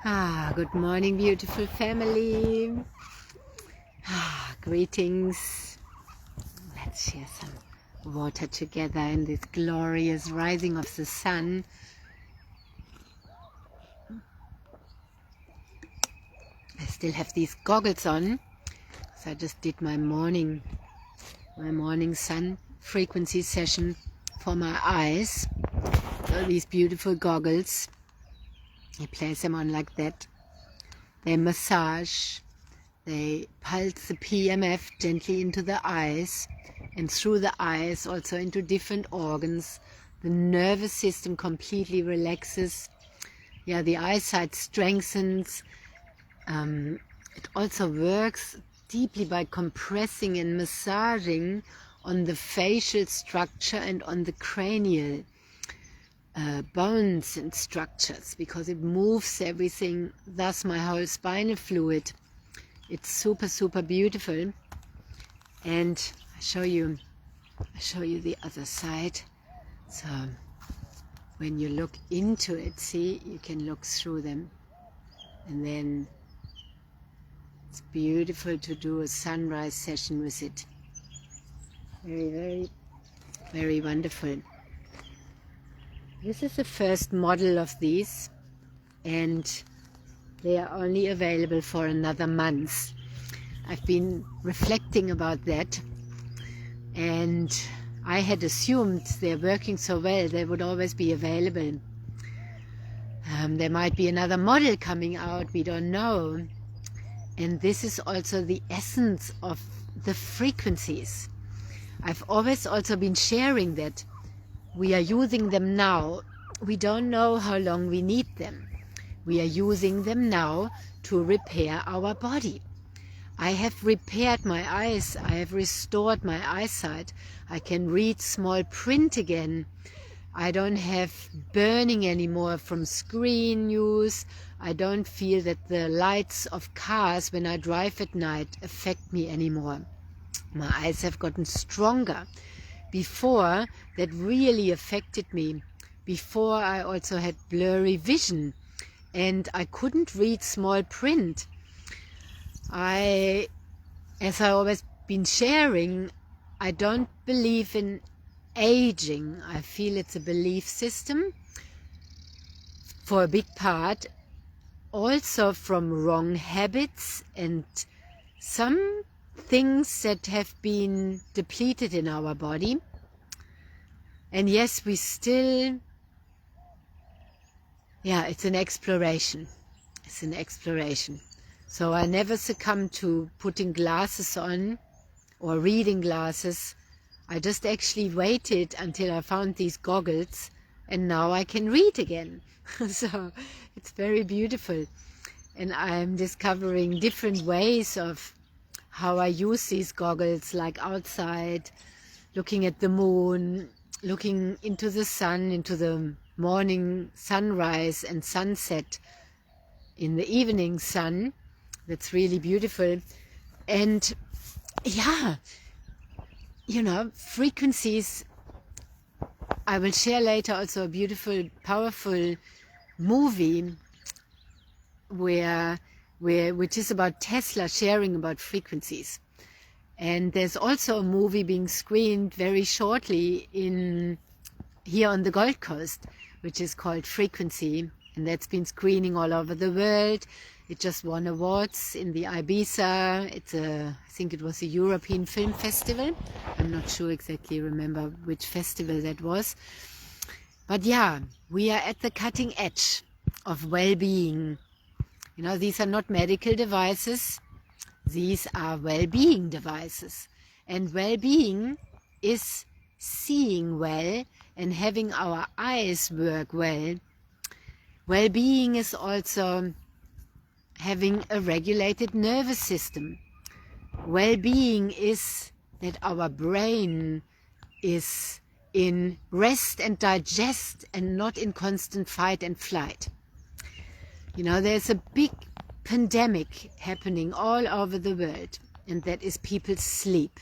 Good morning, beautiful family. Greetings. Let's share some water together in this glorious rising of the sun. I still have these goggles on, so I just did my morning sun frequency session for my eyes. So these beautiful goggles, I place them on like that. They massage, they pulse the PMF gently into the eyes and through the eyes also into different organs. The nervous system completely relaxes. The eyesight strengthens. It also works deeply by compressing and massaging on the facial structure and on the cranial bones and structures, because it moves everything, thus my whole spinal fluid. It's super beautiful. And I show you the other side. So when you look into it, see, you can look through them, and then it's beautiful to do a sunrise session with it. Very wonderful. This is the first model of these, and they are only available for another month. I've been reflecting about that, and I had assumed they're working so well they would always be available. There might be another model coming out, we don't know. And this is also the essence of the frequencies. I've always also been sharing that we are using them now. We don't know how long we need them. We are using them now to repair our body. I have repaired my eyes. I have restored my eyesight. I can read small print again. I don't have burning anymore from screen use. I don't feel that the lights of cars when I drive at night affect me anymore. My eyes have gotten stronger. Before, that really affected me. Before, I also had blurry vision and I couldn't read small print. As I always been sharing, I don't believe in aging. I feel it's a belief system for a big part, also from wrong habits and some things that have been depleted in our body. And yes, we still, it's an exploration. It's an exploration. So I never succumbed to putting glasses on or reading glasses. I just actually waited until I found these goggles, and now I can read again. So it's very beautiful. And I'm discovering different ways of how I use these goggles, like outside, looking at the moon, looking into the sun, into the morning sunrise and sunset, in the evening sun. That's really beautiful. And frequencies. I will share later also a beautiful, powerful movie which is about Tesla sharing about frequencies. And there's also a movie being screened very shortly here on the Gold Coast, which is called Frequency, and that's been screening all over the world. It just won awards in the Ibiza. I think it was a European Film Festival. I'm not sure exactly remember which festival that was. But we are at the cutting edge of well-being. These are not medical devices. These are well-being devices. And well-being is seeing well and having our eyes work well. Well-being is also having a regulated nervous system. Well-being is that our brain is in rest and digest and not in constant fight and flight. There's a big pandemic happening all over the world, and that is people's sleep.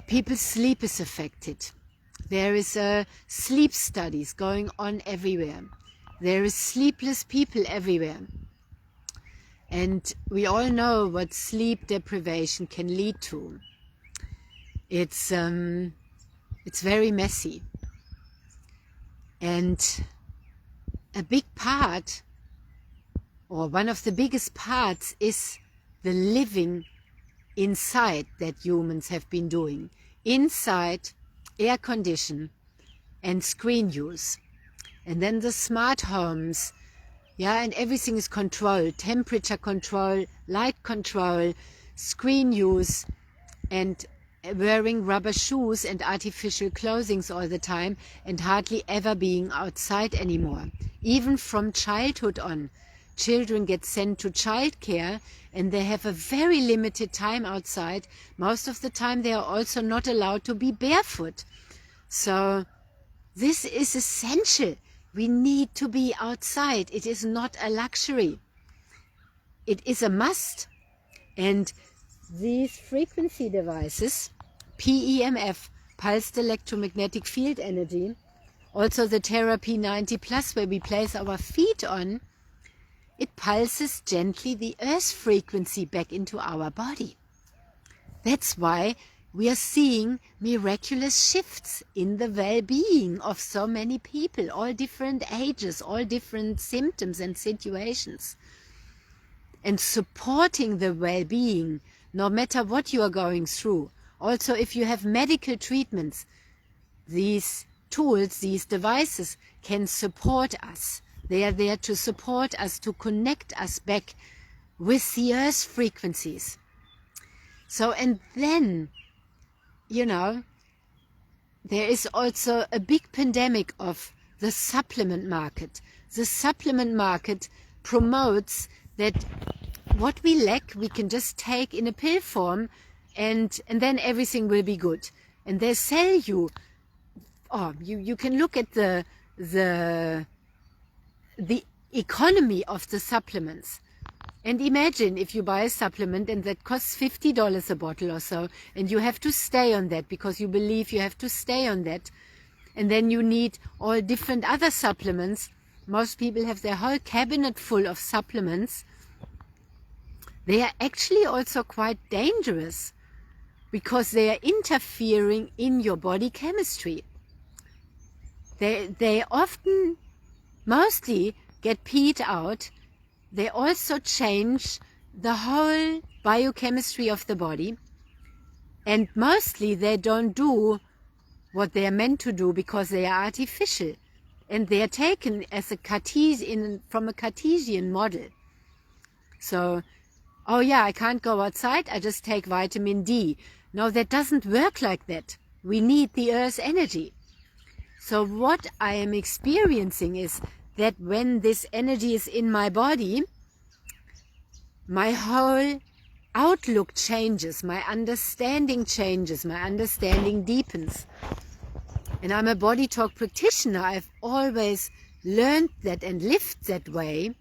People's sleep is affected. There is sleep studies going on everywhere. There is sleepless people everywhere. And we all know what sleep deprivation can lead to. It's very messy. And a big part, or one of the biggest parts, is the living inside that humans have been doing. Inside, air condition and screen use. And then the smart homes, yeah, and everything is controlled. Temperature control, light control, screen use, and wearing rubber shoes and artificial clothing all the time, and hardly ever being outside anymore. Even from childhood on, children get sent to childcare and they have a very limited time outside. Most of the time they are also not allowed to be barefoot. So this is essential. We need to be outside. It is not a luxury. It is a must. And these frequency devices, PEMF, pulsed electromagnetic field energy, also the Therapy 90 Plus, where we place our feet on, it pulses gently the earth frequency back into our body. That's why we are seeing miraculous shifts in the well-being of so many people, all different ages, all different symptoms and situations. And supporting the well-being, no matter what you are going through. Also, if you have medical treatments, these tools, these devices can support us. They are there to support us, to connect us back with the earth frequencies. So, and then, you know, there is also a big pandemic of the supplement market. The supplement market promotes that what we lack, we can just take in a pill form, and then everything will be good. And they sell you, you can look at the economy of the supplements. And imagine if you buy a supplement and that costs $50 a bottle or so, and you have to stay on that because you believe you have to stay on that. And then you need all different other supplements. Most people have their whole cabinet full of supplements. They are actually also quite dangerous because they are interfering in your body chemistry. They often, mostly, get peed out. They also change the whole biochemistry of the body. And mostly they don't do what they are meant to do because they are artificial. And they are taken as from a Cartesian model. So, oh yeah, I can't go outside, I just take vitamin D. No, that doesn't work like that. We need the earth's energy. So what I am experiencing is that when this energy is in my body, my whole outlook changes, my understanding changes, my understanding deepens. And I'm a body talk practitioner. I've always learned that and lived that way.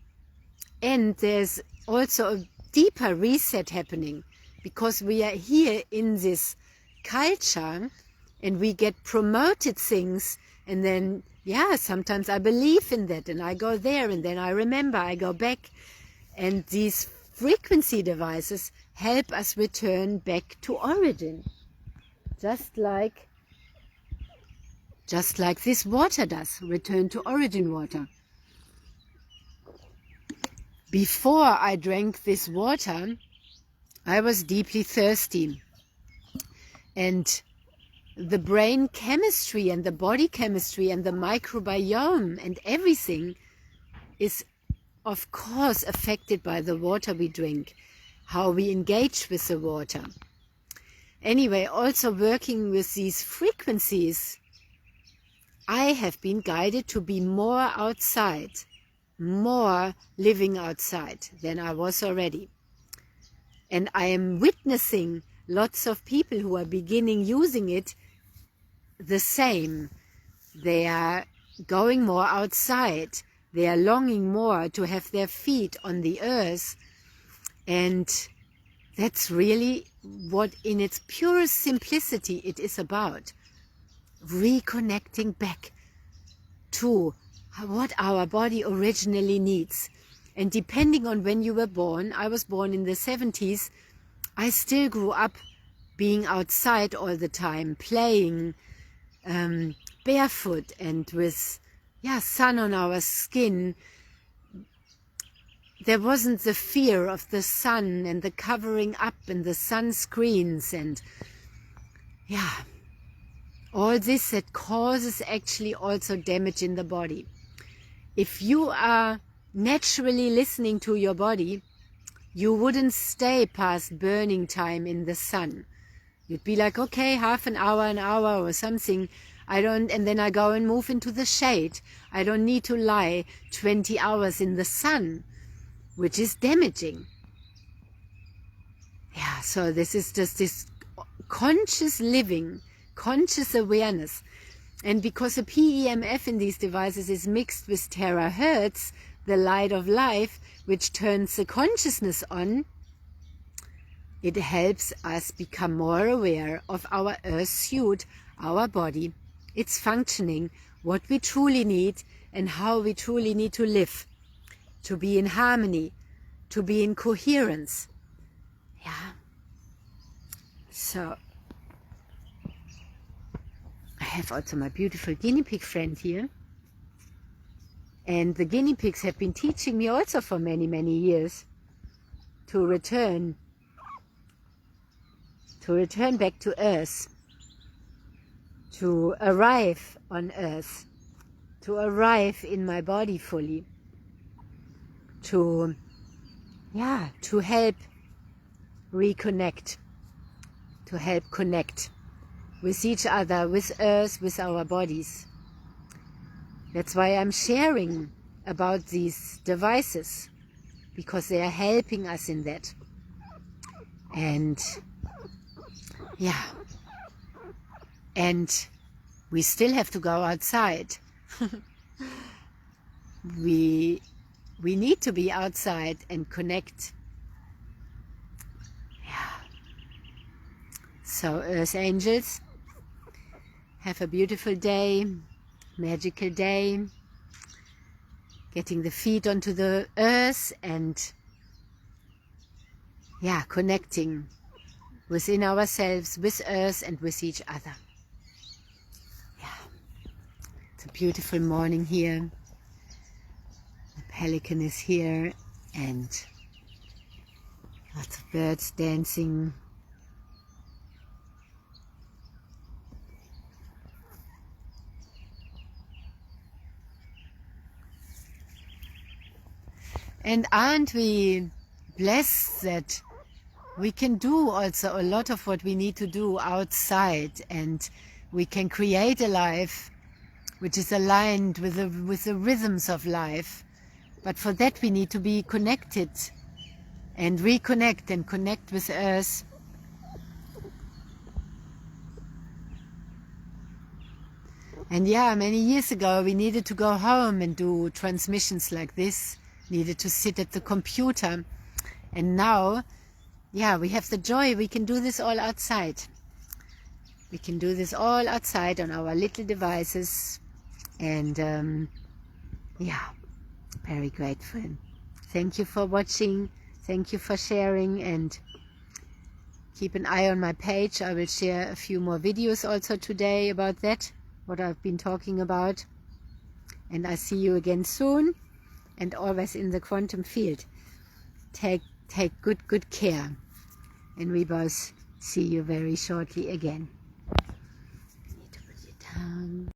And there's also a deeper reset happening because we are here in this culture and we get promoted things, and then, yeah, sometimes I believe in that and I go there and then I remember, I go back, and these frequency devices help us return back to origin, just like this water does, return to origin water. Before I drank this water, I was deeply thirsty. And the brain chemistry and the body chemistry and the microbiome and everything is, of course, affected by the water we drink, how we engage with the water. Anyway, also working with these frequencies, I have been guided to be more outside, more living outside than I was already. And I am witnessing lots of people who are beginning using it the same. They are going more outside. They are longing more to have their feet on the earth. And that's really what, in its purest simplicity, it is about. Reconnecting back to what our body originally needs. And depending on when you were born, I was born in the 70s, I still grew up being outside all the time, playing barefoot and with sun on our skin. There wasn't the fear of the sun and the covering up and the sunscreens and all this that causes actually also damage in the body. If you are naturally listening to your body, you wouldn't stay past burning time in the sun. You'd be like, okay, half an hour or something. And then I go and move into the shade. I don't need to lie 20 hours in the sun, which is damaging. So this is just this conscious living, conscious awareness. And because the PEMF in these devices is mixed with terahertz, the light of life, which turns the consciousness on, it helps us become more aware of our earth suit, our body, its functioning, what we truly need and how we truly need to live, to be in harmony, to be in coherence. So I have also my beautiful guinea pig friend here. And the guinea pigs have been teaching me also for many, many years to return back to earth, to arrive on earth, to arrive in my body fully, to help reconnect, to help connect with each other, with earth, with our bodies. That's why I'm sharing about these devices, because they are helping us in that. And and we still have to go outside. we need to be outside and connect. So Earth Angels, have a beautiful day, magical day, getting the feet onto the earth and connecting within ourselves, with earth and with each other. It's a beautiful morning here. The pelican is here and lots of birds dancing. And aren't we blessed that we can do also a lot of what we need to do outside, and we can create a life which is aligned with the rhythms of life. But for that we need to be connected and reconnect and connect with earth. And many years ago we needed to go home and do transmissions like this, needed to sit at the computer. And now, we have the joy, we can do this all outside. We can do this all outside on our little devices. And very grateful. Thank you for watching. Thank you for sharing, and keep an eye on my page. I will share a few more videos also today about that, what I've been talking about. And I see you again soon, and always in the quantum field. Take good care, and we both see you very shortly again. I need to put you down.